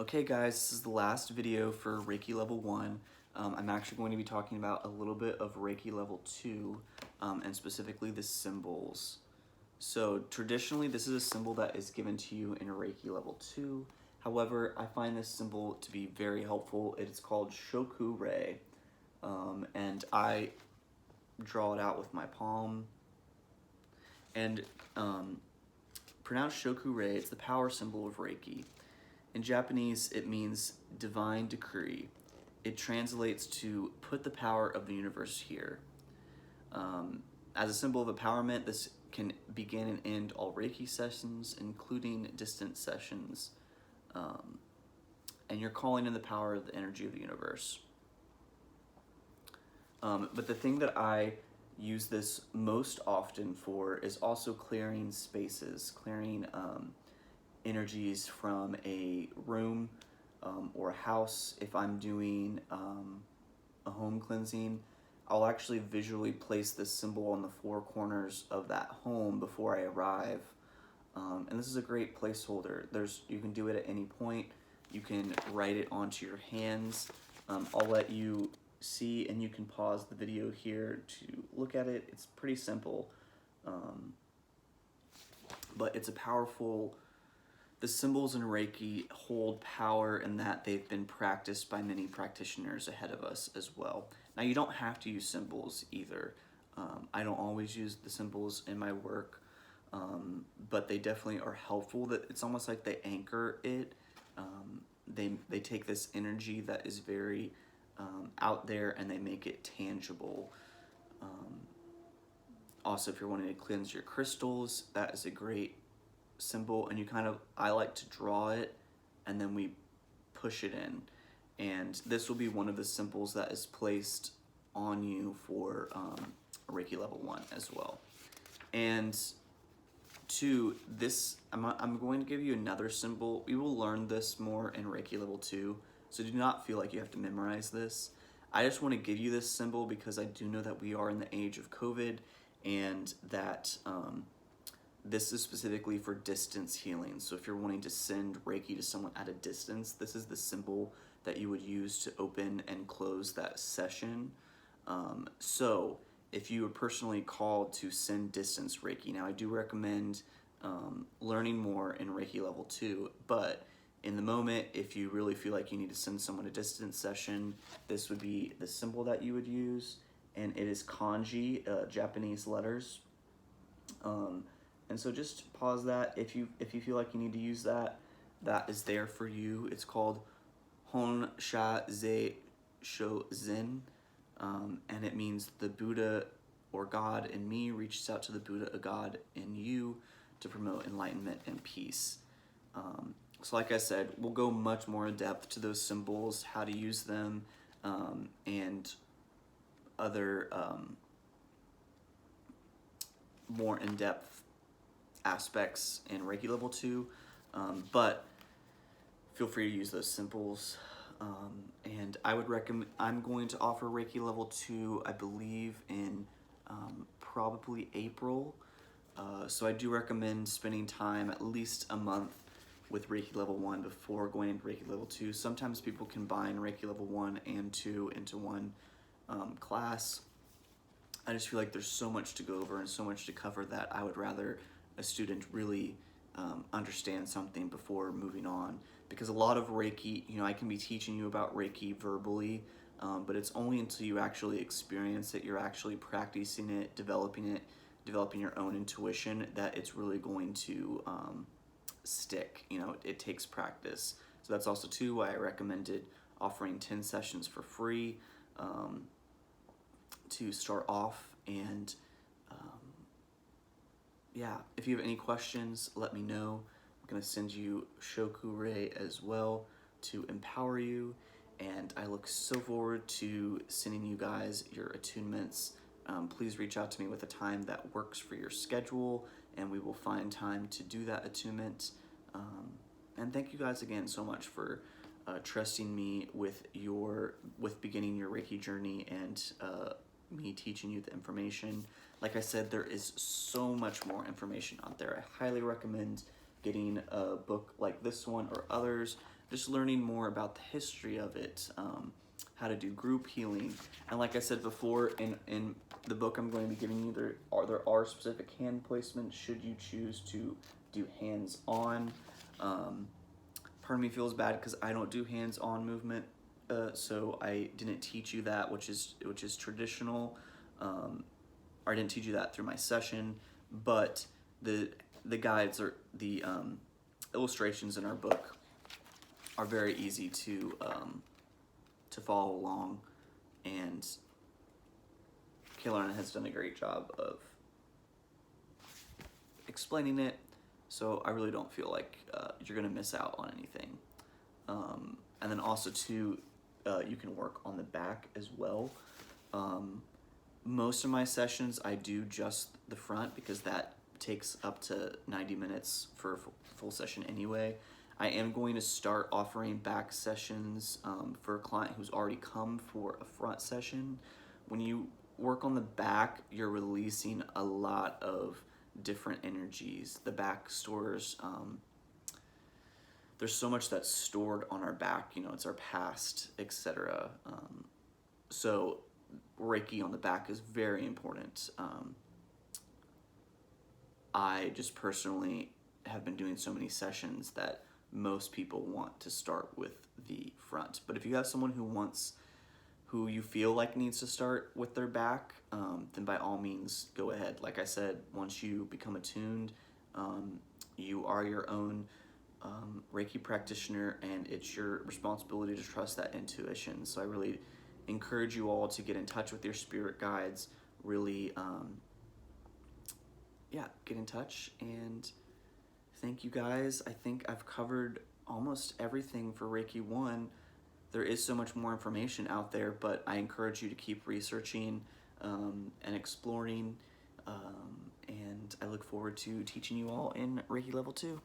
Okay guys, this is the last video for Reiki Level 1. I'm actually going to be talking about a little bit of Reiki Level 2, and specifically the symbols. So traditionally this is a symbol that is given to you in Reiki Level 2. However, I find this symbol to be very helpful. It is called Shoku Rei, and I draw it out with my palm. And pronounced Shoku Rei, it's the power symbol of Reiki. In Japanese, it means divine decree. It translates to put the power of the universe here. As a symbol of empowerment, this can begin and end all Reiki sessions, including distance sessions. And you're calling in the power of the energy of the universe. But the thing that I use this most often for is also clearing spaces, clearing energies from a room or a house. If I'm doing a home cleansing, I'll actually visually place this symbol on the four corners of that home before I arrive. And this is a great placeholder. You can do it at any point. You can write it onto your hands. I'll let you see, and you can pause the video here to look at it. It's pretty simple, but it's a powerful. The symbols in Reiki hold power in that they've been practiced by many practitioners ahead of us as well. Now, you don't have to use symbols either. I don't always use the symbols in my work, but they definitely are helpful. That it's almost like they anchor it. They take this energy that is very out there and they make it tangible. Also, if you're wanting to cleanse your crystals, that is a great symbol, and I like to draw it and then we push it in, and this will be one of the symbols that is placed on you for Reiki Level 1 as well. And I'm going to give you another symbol. We will learn this more in Reiki Level 2, so do not feel like you have to memorize this. I just want to give you this symbol because I do know that we are in the age of COVID, and that this is specifically for distance healing. So if you're wanting to send Reiki to someone at a distance, this is the symbol that you would use to open and close that session. So if you are personally called to send distance Reiki, now I do recommend learning more in Reiki Level 2, but in the moment, if you really feel like you need to send someone a distance session, this would be the symbol that you would use, and it is kanji, Japanese letters. And so just pause that. If you feel like you need to use that, that is there for you. It's called Hon Sha Ze Sho Zen, and it means the Buddha or God in me reaches out to the Buddha, a God in you, to promote enlightenment and peace. So like I said, we'll go much more in depth to those symbols, how to use them, and other more in-depth aspects in Reiki Level 2, but feel free to use those symbols. And I would recommend, I'm going to offer Reiki Level 2, I believe, in probably April. So I do recommend spending time at least a month with Reiki Level 1 before going into Reiki Level 2. Sometimes people combine Reiki Level 1 and 2 into one class. I just feel like there's so much to go over and so much to cover that I would rather a student really understand something before moving on. Because a lot of Reiki, I can be teaching you about Reiki verbally, but it's only until you actually experience it, you're actually practicing it, developing your own intuition, that it's really going to stick. It takes practice. So that's also too why I recommended offering 10 sessions for free to start off. And yeah, if you have any questions, let me know. I'm going to send you Shoku Rei as well to empower you, and I look so forward to sending you guys your attunements. Please reach out to me with a time that works for your schedule, and we will find time to do that attunement. And thank you guys again so much for trusting me with beginning your Reiki journey, and me teaching you the information. Like I said, there is so much more information out there. I highly recommend getting a book like this one or others. just learning more about the history of it, how to do group healing. And like I said before, in the book I'm going to be giving you, there are specific hand placements should you choose to do hands-on. Part of me feels bad because I don't do hands-on movement, so I didn't teach you that, which is traditional. Or I didn't teach you that through my session, but the guides or the illustrations in our book are very easy to follow along, and Kaylana has done a great job of explaining it, so I really don't feel like you're gonna miss out on anything. And then also too, you can work on the back as well. Most of my sessions I do just the front because that takes up to 90 minutes for a full session anyway. I am going to start offering back sessions for a client who's already come for a front session. When you work on the back, you're releasing a lot of different energies. The back stores, there's so much that's stored on our back, it's our past, etc. So Reiki on the back is very important. I just personally have been doing so many sessions that most people want to start with the front. But if you have someone who you feel like needs to start with their back, then by all means go ahead. Like I said, once you become attuned, you are your own Reiki practitioner, and it's your responsibility to trust that intuition. So I really encourage you all to get in touch with your spirit guides, really get in touch. And thank you guys. I think I've covered almost everything for Reiki 1. There is so much more information out there, but I encourage you to keep researching and exploring, and I look forward to teaching you all in Reiki Level 2.